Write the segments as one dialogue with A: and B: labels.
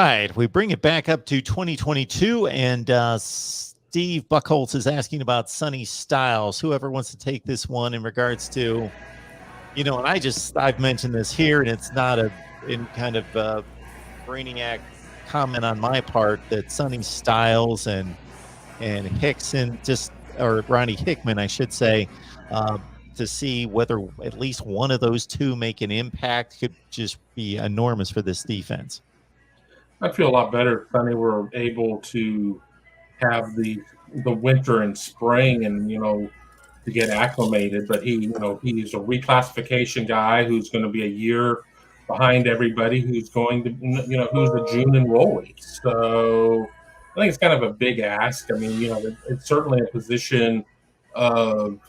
A: right, we bring it back up to 2022, and Steve Buckholz is asking about Sonny Styles. Whoever wants to take this one in regards to, and I've mentioned this here, and it's not in kind of brainiac comment on my part that Sonny Styles and Hickson or Ronnie Hickman, I should say, to see whether at least one of those two make an impact could just be enormous for this defense.
B: I'd feel a lot better if Sonny were able to have the winter and spring and to get acclimated. But he's a reclassification guy who's going to be a year behind everybody who's going to who's the June enrollee. So I think it's kind of a big ask. I mean, it's certainly a position of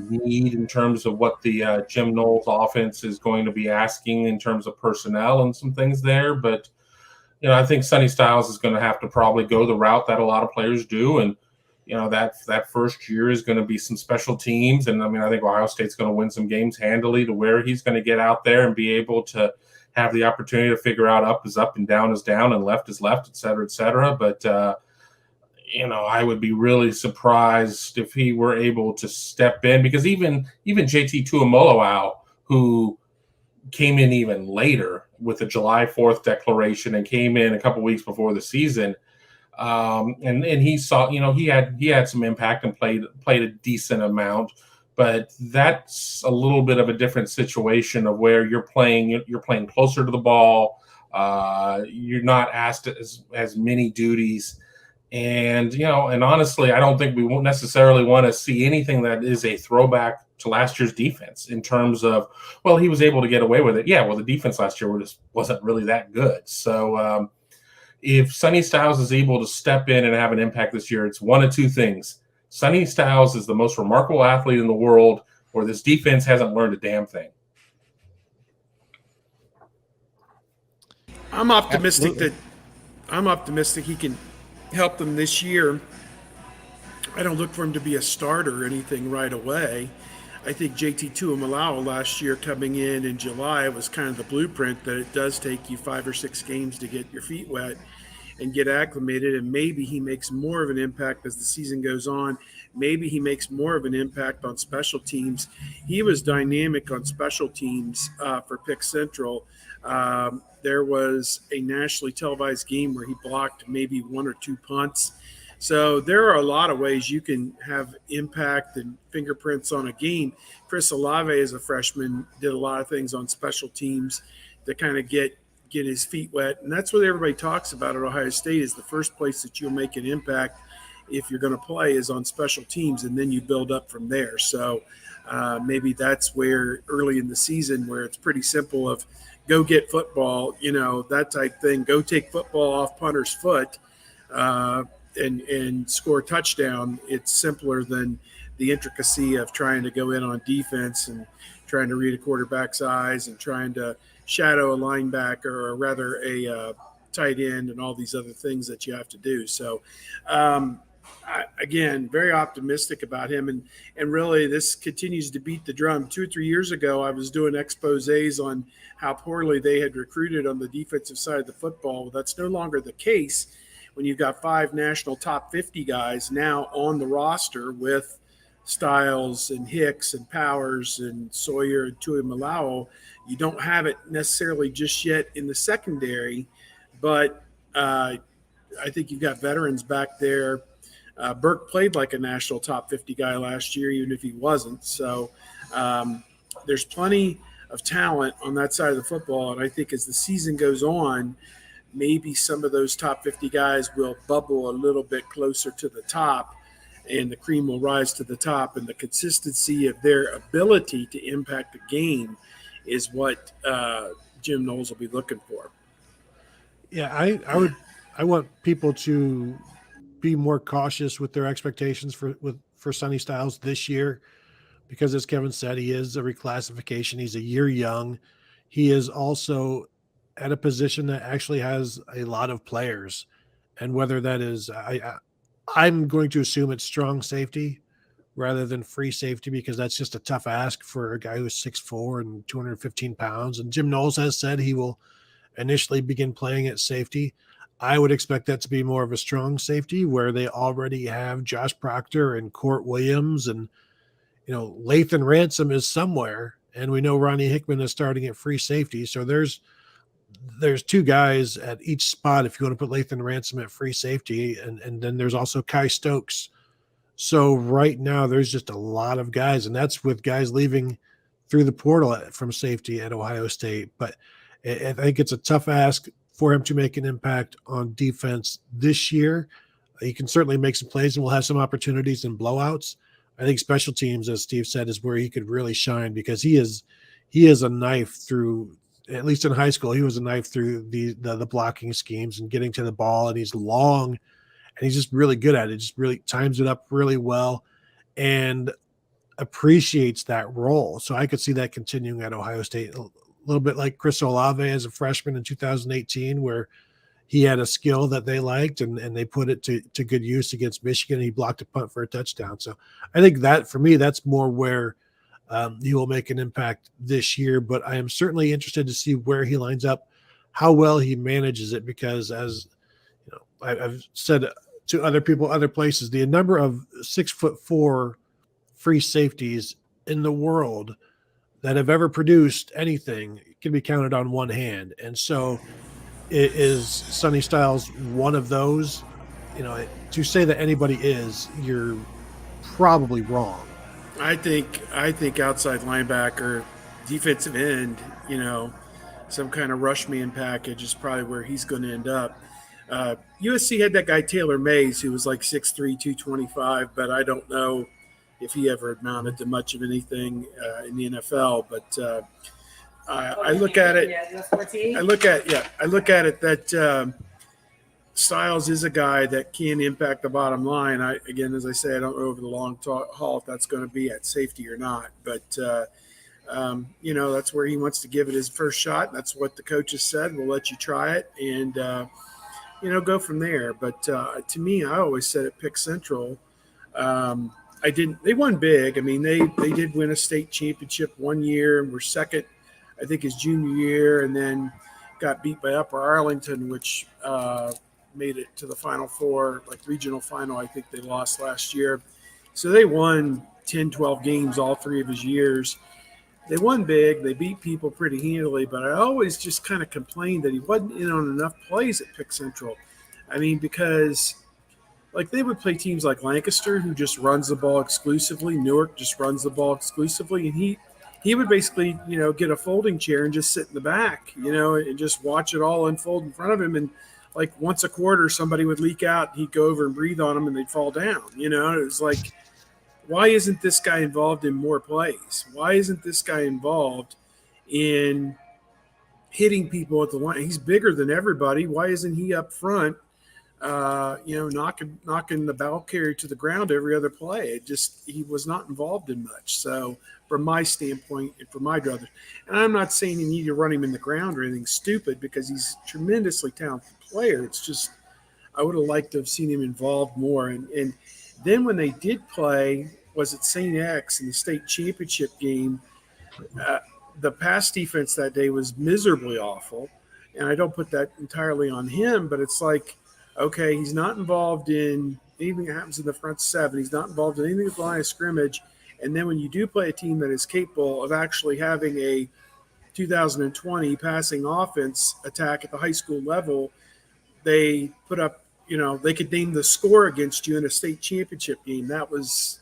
B: need in terms of what the Jim Knowles offense is going to be asking in terms of personnel and some things there. But I think Sonny Styles is going to have to probably go the route that a lot of players do, and that first year is going to be some special teams. And I think Ohio State's going to win some games handily to where he's going to get out there and be able to have the opportunity to figure out up is up and down is down and left is left, et cetera, et cetera. But I would be really surprised if he were able to step in, because even JT Tuimoloau, who came in even later with the July 4th declaration and came in a couple weeks before the season, and he saw, he had some impact and played a decent amount, but that's a little bit of a different situation of where you're playing closer to the ball. You're not asked as many duties. And, and honestly, I don't think we won't necessarily want to see anything that is a throwback to last year's defense in terms of, well, he was able to get away with it. Yeah, well, the defense last year just wasn't really that good. So if Sonny Styles is able to step in and have an impact this year, it's one of two things. Sonny Styles is the most remarkable athlete in the world, or this defense hasn't learned a damn thing.
C: I'm optimistic he can help them this year. I don't look for him to be a starter or anything right away. I think JT Tuimoloau last year coming in July was kind of the blueprint that it does take you 5 or 6 games to get your feet wet and get acclimated, and maybe he makes more of an impact as the season goes on. Maybe he makes more of an impact on special teams. He was dynamic on special teams for Pick Central. There was a nationally televised game where he blocked maybe 1 or 2 punts. So there are a lot of ways you can have impact and fingerprints on a game. Chris Olave, as a freshman, did a lot of things on special teams to kind of get his feet wet. And that's what everybody talks about at Ohio State, is the first place that you'll make an impact if you're going to play is on special teams, and then you build up from there. So maybe that's where early in the season where it's pretty simple of go get football, that type thing. Go take football off punter's foot and score a touchdown. It's simpler than the intricacy of trying to go in on defense and trying to read a quarterback's eyes and trying to shadow a linebacker, or rather a tight end, and all these other things that you have to do. So, again, very optimistic about him. And really, this continues to beat the drum. 2 or 3 years ago, I was doing exposés on how poorly they had recruited on the defensive side of the football. Well, that's no longer the case when you've got 5 national top 50 guys now on the roster with Styles and Hicks and Powers and Sawyer and Tuimoloau. You don't have it necessarily just yet in the secondary, but I think you've got veterans back there. Burke played like a national top 50 guy last year, even if he wasn't. So there's plenty of talent on that side of the football. And I think as the season goes on, maybe some of those top 50 guys will bubble a little bit closer to the top, and the cream will rise to the top, and the consistency of their ability to impact the game is what Jim Knowles will be looking for.
D: Yeah, I want people to be more cautious with their expectations for Sonny Styles this year, because as Kevin said, he is a reclassification. He's a year young. He is also at a position that actually has a lot of players, and whether that is, I'm going to assume it's strong safety rather than free safety, because that's just a tough ask for a guy who's 6'4" and 215 pounds. And Jim Knowles has said he will initially begin playing at safety. I would expect that to be more of a strong safety where they already have Josh Proctor and Court Williams, and Lathan Ransom is somewhere, and we know Ronnie Hickman is starting at free safety. So there's two guys at each spot if you want to put Lathan Ransom at free safety, and then there's also Kai Stokes. So right now there's just a lot of guys, and that's with guys leaving through the portal from safety at Ohio State. But I think it's a tough ask for him to make an impact on defense this year. He can certainly make some plays, and we'll have some opportunities in blowouts. I think special teams, as Steve said, is where he could really shine, because he is a knife through, at least in high school, he was a knife through the blocking schemes and getting to the ball, and he's long, and he's just really good at it. Just really times it up really well and appreciates that role. So I could see that continuing at Ohio State, a little bit like Chris Olave as a freshman in 2018, where he had a skill that they liked, and they put it to good use against Michigan. He blocked a punt for a touchdown. So I think that, for me, that's more where he will make an impact this year. But I am certainly interested to see where he lines up, how well he manages it, because, as I've said to other people, other places, the number of 6'4" free safeties in the world that have ever produced anything can be counted on one hand. And so is Sonny Styles one of those? To say that anybody is, you're probably wrong.
C: I think outside linebacker, defensive end, some kind of rush man package is probably where he's going to end up. USC had that guy Taylor Mays, who was like 6'3", 225, but I don't know if he ever amounted to much of anything in the NFL. But I look at it. I look at it that Styles is a guy that can impact the bottom line. Again, as I say, I don't know over the long haul if that's going to be at safety or not. But that's where he wants to give it his first shot. That's what the coaches said. We'll let you try it and go from there. But to me, I always said at Pick Central, they won big. I mean, they did win a state championship one year and were second, I think, his junior year, and then got beat by Upper Arlington, which made it to the Final Four, like regional final. I think they lost last year. So they won 10, 12 games all three of his years. They won big. They beat people pretty handily, but I always just kind of complained that he wasn't in on enough plays at Pick Central. I mean, because they would play teams like Lancaster, who just runs the ball exclusively. Newark just runs the ball exclusively. And he would basically, get a folding chair and just sit in the back, and just watch it all unfold in front of him. And once a quarter, somebody would leak out. He'd go over and breathe on them and they'd fall down. It was like, why isn't this guy involved in more plays? Why isn't this guy involved in hitting people at the line? He's bigger than everybody. Why isn't he up front, knocking the ball carrier to the ground every other play? He was not involved in much. So from my standpoint and from my brothers, and I'm not saying you need to run him in the ground or anything stupid, because he's a tremendously talented player. It's just, I would have liked to have seen him involved more. And then when they did play, was it St. X in the state championship game, the pass defense that day was miserably awful. And I don't put that entirely on him, but it's like, okay, he's not involved in anything that happens in the front seven. He's not involved in anything with the line of scrimmage. And then when you do play a team that is capable of actually having a 2020 passing offense attack at the high school level, they put up, they could name the score against you in a state championship game. That was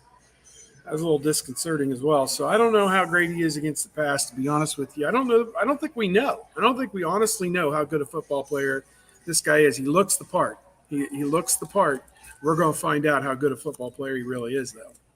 C: a little disconcerting as well. So I don't know how great he is against the pass, to be honest with you. I don't know. I don't think we know. I don't think we honestly know how good a football player this guy is. He looks the part. He looks the part. We're going to find out how good a football player he really is, though.